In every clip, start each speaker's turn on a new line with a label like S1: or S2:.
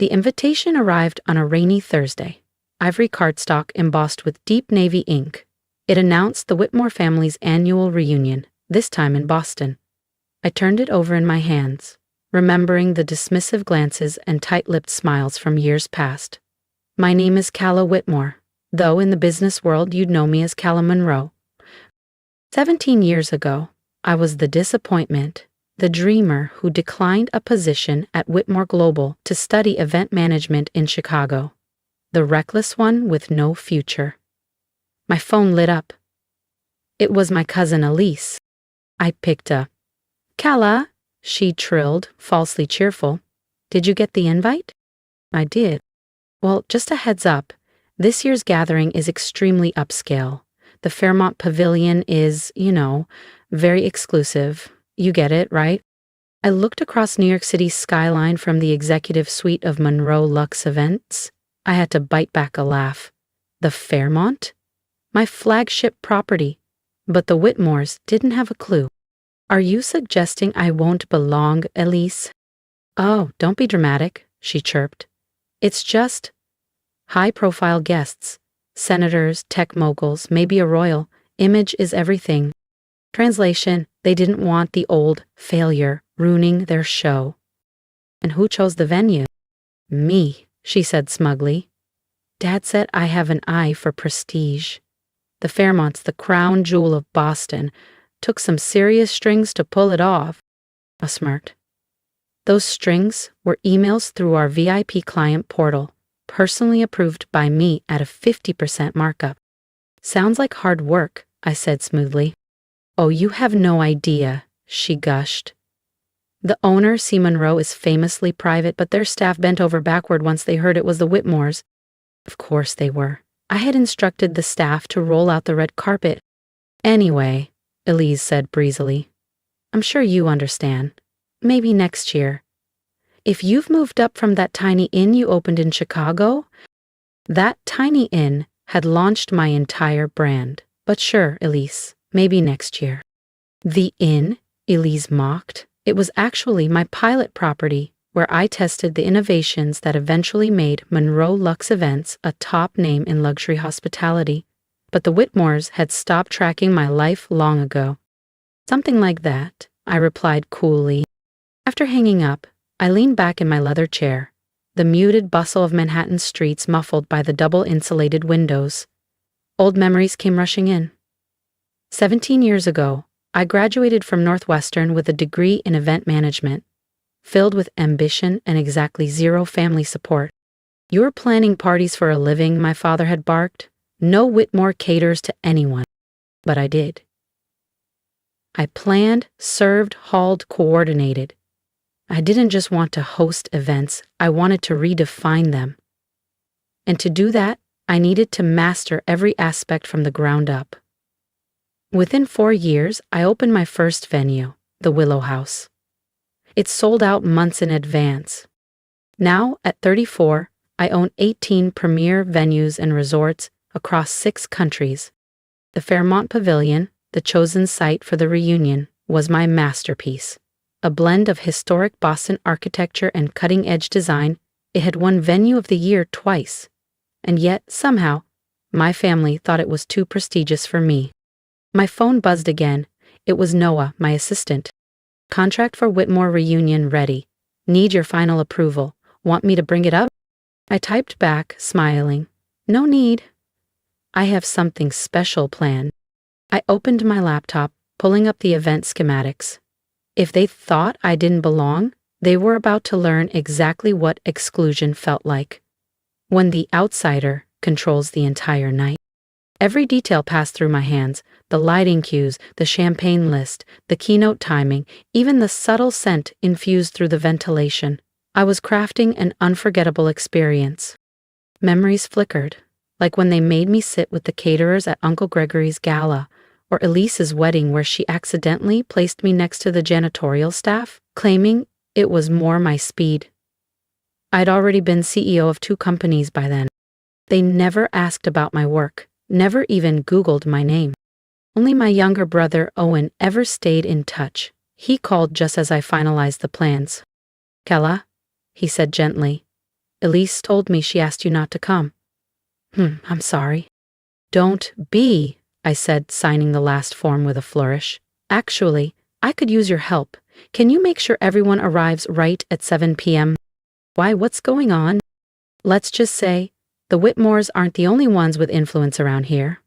S1: The invitation arrived on a rainy Thursday. Ivory cardstock embossed with deep navy ink. It announced the Whitmore family's annual reunion, this time in Boston. I turned it over in my hands, remembering the dismissive glances and tight-lipped smiles from years past. My name is Calla Whitmore, though in the business world you'd know me as Calla Monroe. 17 years ago, I was the disappointment, the dreamer who declined a position at Whitmore Global to study event management in Chicago. The reckless one with no future. My phone lit up. It was my cousin Elise. I picked up. "Calla," she trilled, falsely cheerful. "Did you get the invite?" I did. "Well, just a heads up. This year's gathering is extremely upscale. The Fairmont Pavilion is, very exclusive. You get it, right?" I looked across New York City's skyline from the executive suite of Monroe Luxe Events. I had to bite back a laugh. The Fairmont? My flagship property. But the Whitmores didn't have a clue. "Are you suggesting I won't belong, Elise?" "Oh, don't be dramatic," she chirped. "It's just high-profile guests. Senators, tech moguls, maybe a royal. Image is everything." Translation, they didn't want the old failure ruining their show. "And who chose the venue?" "Me," she said smugly. "Dad said I have an eye for prestige. The Fairmont's the crown jewel of Boston. Took some serious strings to pull it off." I smirked. "Those strings were emails through our VIP client portal, personally approved by me at a 50% markup." "Sounds like hard work," I said smoothly. "Oh, you have no idea," she gushed. "The owner, C. Monroe, is famously private, but their staff bent over backward once they heard it was the Whitmores." Of course they were. I had instructed the staff to roll out the red carpet. "Anyway," Elise said breezily, "I'm sure you understand. Maybe next year. If you've moved up from that tiny inn you opened in Chicago..." That tiny inn had launched my entire brand. "But sure, Elise, maybe next year." "The inn?" Elise mocked. "It was actually my pilot property, where I tested the innovations that eventually made Monroe Luxe Events a top name in luxury hospitality. But the Whitmores had stopped tracking my life long ago." "Something like that," I replied coolly. After hanging up, I leaned back in my leather chair, the muted bustle of Manhattan streets muffled by the double-insulated windows. Old memories came rushing in. 17 years ago, I graduated from Northwestern with a degree in event management, filled with ambition and exactly zero family support. "You're planning parties for a living," my father had barked. "No Whitmore caters to anyone." But I did. I planned, served, hauled, coordinated. I didn't just want to host events, I wanted to redefine them. And to do that, I needed to master every aspect from the ground up. Within 4 years, I opened my first venue, the Willow House. It sold out months in advance. Now, at 34, I own 18 premier venues and resorts across 6 countries. The Fairmont Pavilion, the chosen site for the reunion, was my masterpiece. A blend of historic Boston architecture and cutting-edge design, it had won Venue of the Year twice. And yet, somehow, my family thought it was too prestigious for me. My phone buzzed again. It was Noah, my assistant. "Contract for Whitmore reunion ready. Need your final approval. Want me to bring it up?" I typed back, smiling. "No need. I have something special planned." I opened my laptop, pulling up the event schematics. If they thought I didn't belong, they were about to learn exactly what exclusion felt like. When the outsider controls the entire night. Every detail passed through my hands, the lighting cues, the champagne list, the keynote timing, even the subtle scent infused through the ventilation. I was crafting an unforgettable experience. Memories flickered, like when they made me sit with the caterers at Uncle Gregory's gala, or Elise's wedding where she accidentally placed me next to the janitorial staff, claiming it was more my speed. I'd already been CEO of 2 companies by then. They never asked about my work, never even Googled my name. Only my younger brother, Owen, ever stayed in touch. He called just as I finalized the plans. "Calla," he said gently, Elise told me she asked you not to come. I'm sorry. Don't be, I said, signing the last form with a flourish. Actually, I could use your help. Can you make sure everyone arrives right at 7 p.m.? Why, what's going on? Let's just say, the Whitmores aren't the only ones with influence around here.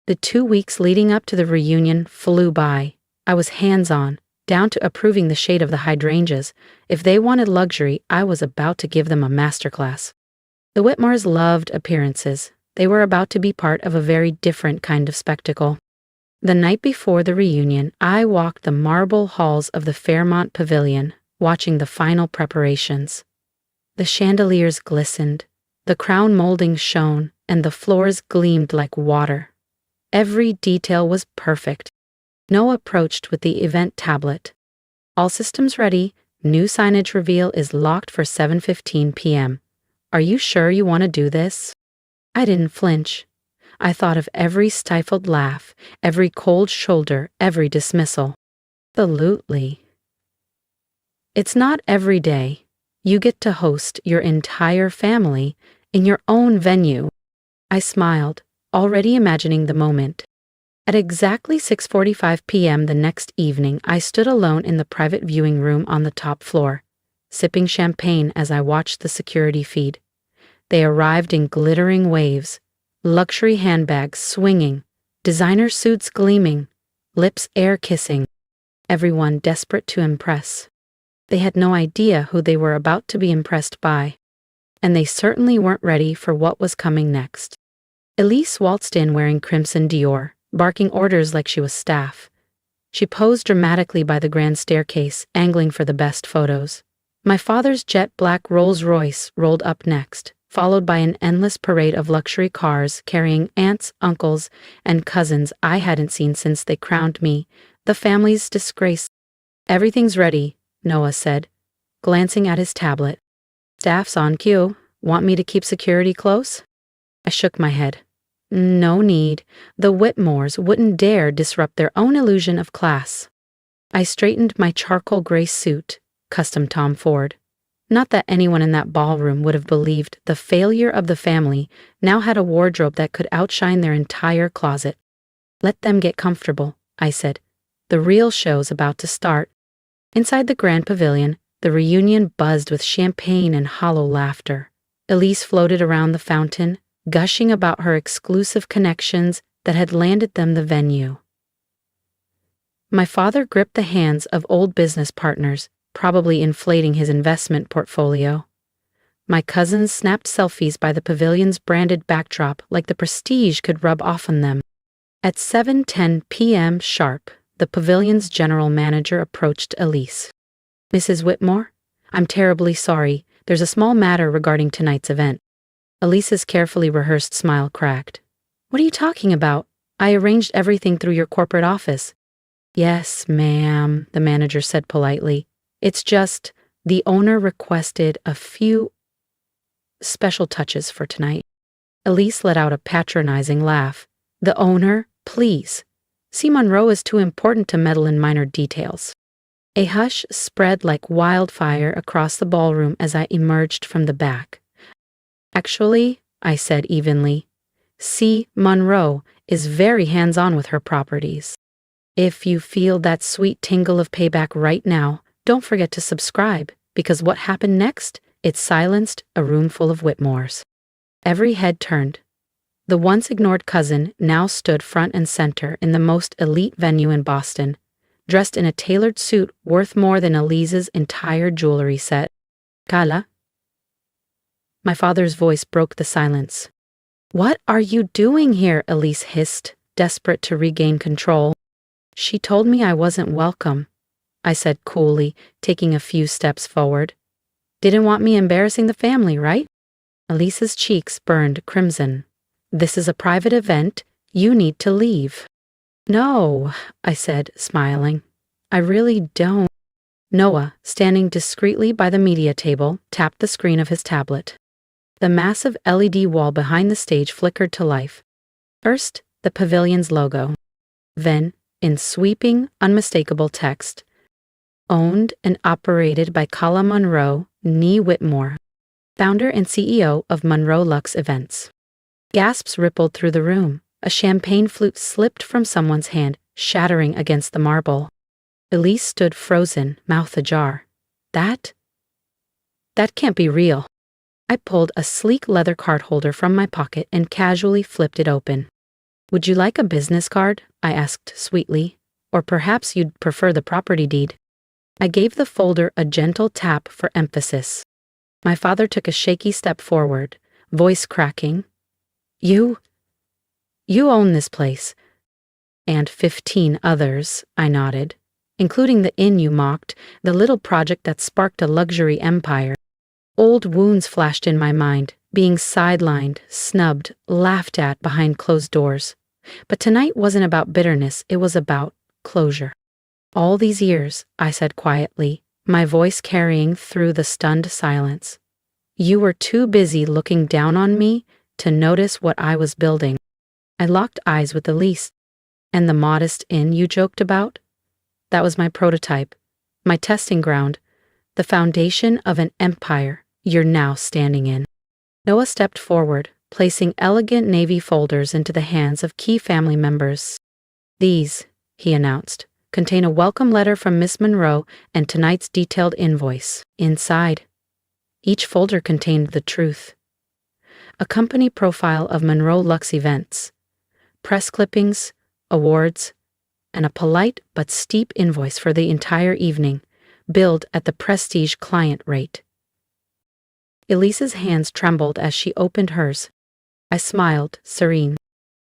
S1: The 2 weeks leading up to the reunion flew by. I was hands-on, down to approving the shade of the hydrangeas. If they wanted luxury, I was about to give them a masterclass. The Whitmores loved appearances. They were about to be part of a very different kind of spectacle. The night before the reunion, I walked the marble halls of the Fairmont Pavilion, watching the final preparations. The chandeliers glistened, the crown moldings shone, and the floors gleamed like water. Every detail was perfect. Noah approached with the event tablet. All systems ready. New signage reveal is locked for 7:15 p.m. Are you sure you want to do this? I didn't flinch. I thought of every stifled laugh, every cold shoulder, every dismissal. Absolutely. It's not every day you get to host your entire family in your own venue. I smiled, already imagining the moment. At exactly 6:45 p.m. the next evening, I stood alone in the private viewing room on the top floor, sipping champagne as I watched the security feed. They arrived in glittering waves, luxury handbags swinging, designer suits gleaming, lips air-kissing, everyone desperate to impress. They had no idea who they were about to be impressed by, and they certainly weren't ready for what was coming next. Elise waltzed in wearing crimson Dior, barking orders like she was staff. She posed dramatically by the grand staircase, angling for the best photos. My father's jet black Rolls-Royce rolled up next, followed by an endless parade of luxury cars carrying aunts, uncles, and cousins I hadn't seen since they crowned me, the family's disgrace. Everything's ready, Noah said, glancing at his tablet. Staff's on cue. Want me to keep security close? I shook my head. No need. The Whitmores wouldn't dare disrupt their own illusion of class. I straightened my charcoal gray suit, custom Tom Ford. Not that anyone in that ballroom would have believed the failure of the family now had a wardrobe that could outshine their entire closet. Let them get comfortable, I said. The real show's about to start. Inside the grand pavilion, the reunion buzzed with champagne and hollow laughter. Elise floated around the fountain, gushing about her exclusive connections that had landed them the venue. My father gripped the hands of old business partners, probably inflating his investment portfolio. My cousins snapped selfies by the pavilion's branded backdrop like the prestige could rub off on them. At 7:10 p.m. sharp, the pavilion's general manager approached Elise. Mrs. Whitmore, I'm terribly sorry. There's a small matter regarding tonight's event. Elise's carefully rehearsed smile cracked. What are you talking about? I arranged everything through your corporate office. Yes, ma'am, the manager said politely. It's just, the owner requested a few special touches for tonight. Elise let out a patronizing laugh. The owner, please. C. Monroe is too important to meddle in minor details. A hush spread like wildfire across the ballroom as I emerged from the back. Actually, I said evenly, C. Monroe is very hands-on with her properties. If you feel that sweet tingle of payback right now, don't forget to subscribe, because what happened next, it silenced a room full of Whitmores. Every head turned. The once ignored cousin now stood front and center in the most elite venue in Boston, dressed in a tailored suit worth more than Elise's entire jewelry set. Carla? My father's voice broke the silence. What are you doing here? Elise hissed, desperate to regain control. She told me I wasn't welcome, I said coolly, taking a few steps forward. Didn't want me embarrassing the family, right? Elise's cheeks burned crimson. This is a private event. You need to leave. No, I said, smiling. I really don't. Noah, standing discreetly by the media table, tapped the screen of his tablet. The massive LED wall behind the stage flickered to life. First, the pavilion's logo. Then, in sweeping, unmistakable text, owned and operated by Carla Monroe, née Whitmore. founder and CEO of Monroe Lux Events. Gasps rippled through the room. A champagne flute slipped from someone's hand, shattering against the marble. Elise stood frozen, mouth ajar. That can't be real. I pulled a sleek leather card holder from my pocket and casually flipped it open. Would you like a business card? I asked sweetly. Or perhaps you'd prefer the property deed. I gave the folder a gentle tap for emphasis. My father took a shaky step forward, voice cracking. You own this place. And 15 others, I nodded, including the inn you mocked, the little project that sparked a luxury empire. Old wounds flashed in my mind, being sidelined, snubbed, laughed at behind closed doors. But tonight wasn't about bitterness, it was about closure. All these years, I said quietly, my voice carrying through the stunned silence. You were too busy looking down on me to notice what I was building. I locked eyes with Elise. And the modest inn you joked about? That was my prototype, my testing ground, the foundation of an empire you're now standing in. Noah stepped forward, placing elegant navy folders into the hands of key family members. These, he announced, contain a welcome letter from Miss Monroe and tonight's detailed invoice. Inside, each folder contained the truth. A company profile of Monroe Lux Events, press clippings, awards, and a polite but steep invoice for the entire evening, billed at the prestige client rate. Elise's hands trembled as she opened hers. I smiled, serene.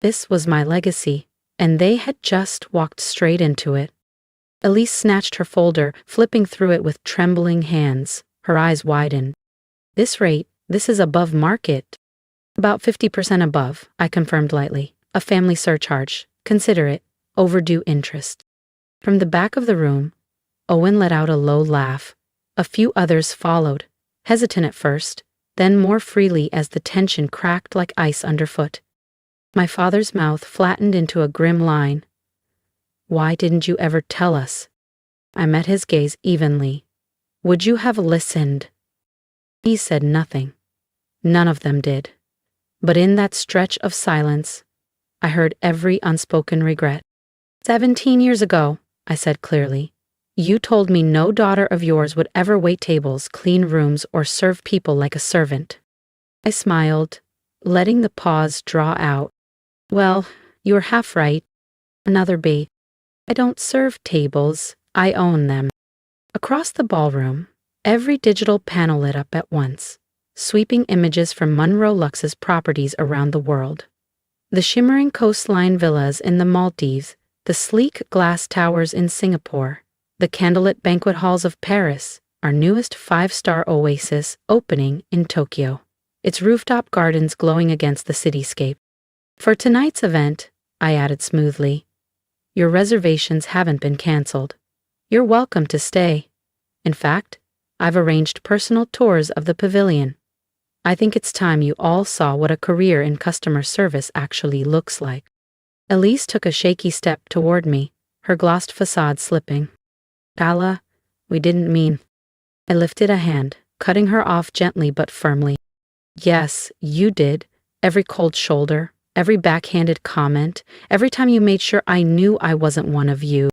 S1: This was my legacy, and they had just walked straight into it. Elise snatched her folder, flipping through it with trembling hands. Her eyes widened. This rate, this is above market. About 50% above, I confirmed lightly. A family surcharge. Consider it. Overdue interest. From the back of the room, Owen let out a low laugh. A few others followed, hesitant at first, then more freely as the tension cracked like ice underfoot. My father's mouth flattened into a grim line. Why didn't you ever tell us? I met his gaze evenly. Would you have listened? He said nothing. None of them did. But in that stretch of silence, I heard every unspoken regret. 17 years ago, I said clearly, you told me no daughter of yours would ever wait tables, clean rooms, or serve people like a servant. I smiled, letting the pause draw out. Well, you were half right. Another B. I don't serve tables, I own them. Across the ballroom, every digital panel lit up at once, sweeping images from Monroe Lux's properties around the world. The shimmering coastline villas in the Maldives, the sleek glass towers in Singapore, the candlelit banquet halls of Paris, our newest 5-star oasis opening in Tokyo, its rooftop gardens glowing against the cityscape. For tonight's event, I added smoothly, your reservations haven't been canceled. You're welcome to stay. In fact, I've arranged personal tours of the pavilion. I think it's time you all saw what a career in customer service actually looks like. Elise took a shaky step toward me, her glossed facade slipping. Gala, we didn't mean. I lifted a hand, cutting her off gently but firmly. Yes, you did. Every cold shoulder, every backhanded comment, every time you made sure I knew I wasn't one of you.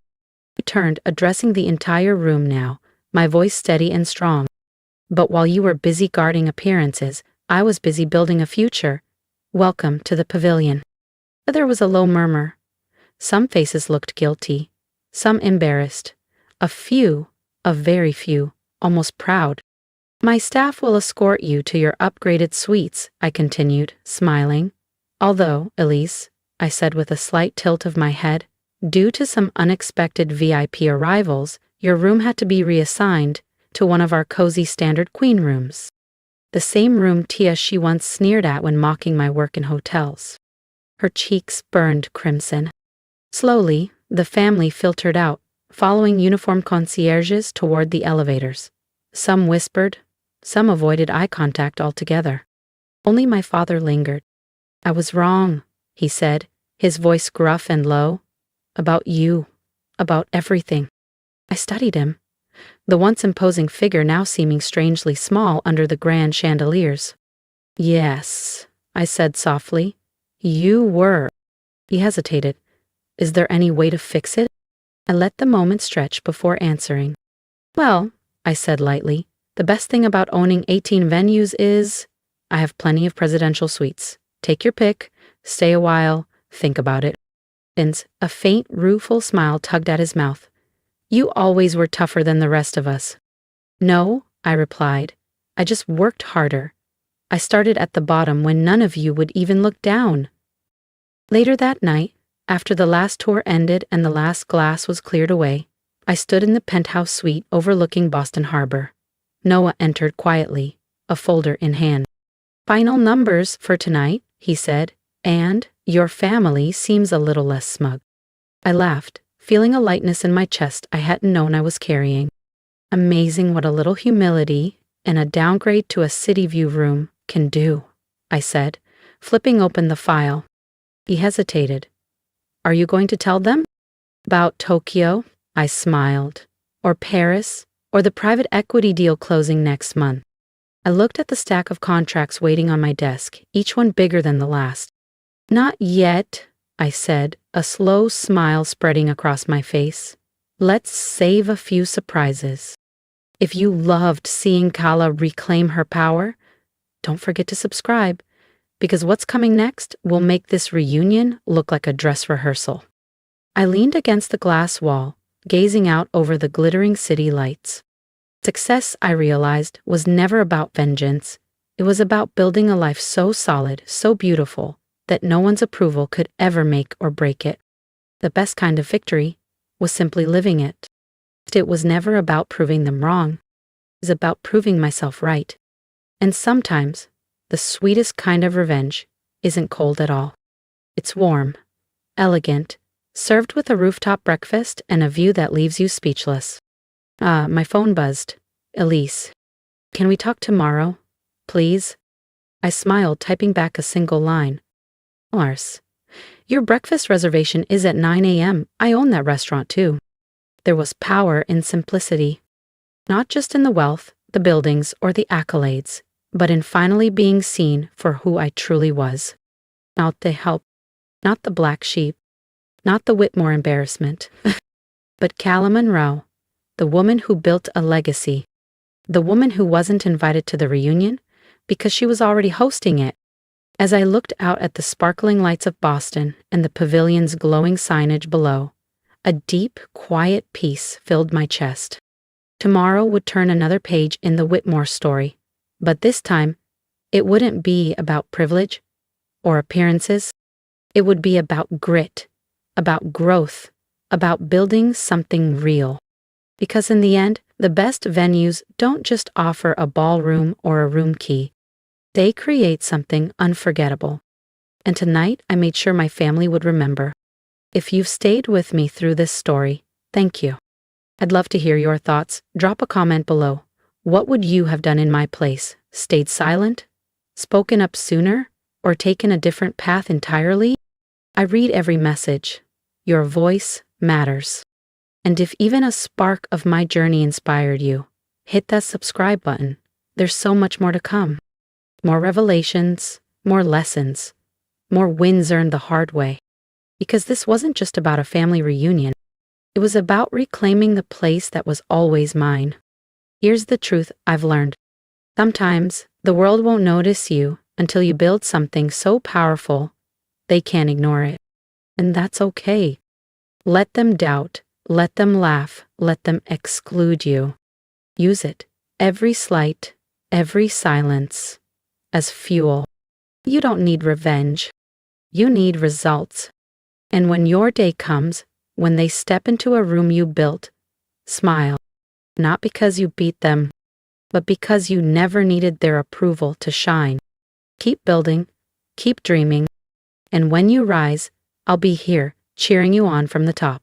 S1: I turned, addressing the entire room now, my voice steady and strong. But while you were busy guarding appearances, I was busy building a future. Welcome to the pavilion. There was a low murmur. Some faces looked guilty, some embarrassed. A very few, almost proud. My staff will escort you to your upgraded suites, I continued, smiling. Although, Elise, I said with a slight tilt of my head, due to some unexpected VIP arrivals, your room had to be reassigned to one of our cozy standard queen rooms. The same room Tia she once sneered at when mocking my work in hotels. Her cheeks burned crimson. Slowly, the family filtered out, following uniformed concierges toward the elevators. Some whispered, some avoided eye contact altogether. Only my father lingered. I was wrong, he said, his voice gruff and low. About you, about everything. I studied him. the once imposing figure now seeming strangely small under the grand chandeliers. Yes, I said softly. You were. He hesitated. Is there any way to fix it? I let the moment stretch before answering. Well, I said lightly, the best thing about owning 18 venues is I have plenty of presidential suites. Take your pick, stay a while, think about it. Vince, a faint, rueful smile tugged at his mouth. You always were tougher than the rest of us. No, I replied. I just worked harder. I started at the bottom when none of you would even look down. Later that night, after the last tour ended and the last glass was cleared away, I stood in the penthouse suite overlooking Boston Harbor. Noah entered quietly, a folder in hand. Final numbers for tonight, he said, and your family seems a little less smug. I laughed, feeling a lightness in my chest I hadn't known I was carrying. Amazing what a little humility and a downgrade to a city view room can do, I said, flipping open the file. He hesitated. Are you going to tell them? About Tokyo, I smiled. Or Paris, or the private equity deal closing next month. I looked at the stack of contracts waiting on my desk, each one bigger than the last. Not yet, I said, a slow smile spreading across my face. Let's save a few surprises. If you loved seeing Kala reclaim her power, don't forget to subscribe, because what's coming next will make this reunion look like a dress rehearsal. I leaned against the glass wall, gazing out over the glittering city lights. Success, I realized, was never about vengeance. It was about building a life so solid, so beautiful, that no one's approval could ever make or break it. The best kind of victory was simply living it. It was never about proving them wrong. It was about proving myself right. And sometimes, the sweetest kind of revenge isn't cold at all. It's warm, elegant, served with a rooftop breakfast and a view that leaves you speechless. My phone buzzed. Elise. Can we talk tomorrow, please? I smiled, typing back a single line. Lars, your breakfast reservation is at 9 a.m. I own that restaurant too. There was power in simplicity. Not just in the wealth, the buildings, or the accolades, but in finally being seen for who I truly was. Not the help, not the black sheep, not the Whitmore embarrassment, but Calla Monroe, the woman who built a legacy, the woman who wasn't invited to the reunion because she was already hosting it. As I looked out at the sparkling lights of Boston and the pavilion's glowing signage below, a deep, quiet peace filled my chest. Tomorrow would turn another page in the Whitmore story, but this time, it wouldn't be about privilege or appearances. It would be about grit, about growth, about building something real. Because in the end, the best venues don't just offer a ballroom or a room key. They create something unforgettable. And tonight, I made sure my family would remember. If you've stayed with me through this story, thank you. I'd love to hear your thoughts. Drop a comment below. What would you have done in my place? Stayed silent? Spoken up sooner? Or taken a different path entirely? I read every message. Your voice matters. And if even a spark of my journey inspired you, hit that subscribe button. There's so much more to come. More revelations, more lessons, more wins earned the hard way. Because this wasn't just about a family reunion. It was about reclaiming the place that was always mine. Here's the truth I've learned. Sometimes the world won't notice you until you build something so powerful they can't ignore it. And that's okay. Let them doubt, let them laugh, let them exclude you. Use it, every slight, every silence, as fuel. You don't need revenge. You need results. And when your day comes, when they step into a room you built, smile. Not because you beat them, but because you never needed their approval to shine. Keep building, keep dreaming, and when you rise, I'll be here, cheering you on from the top.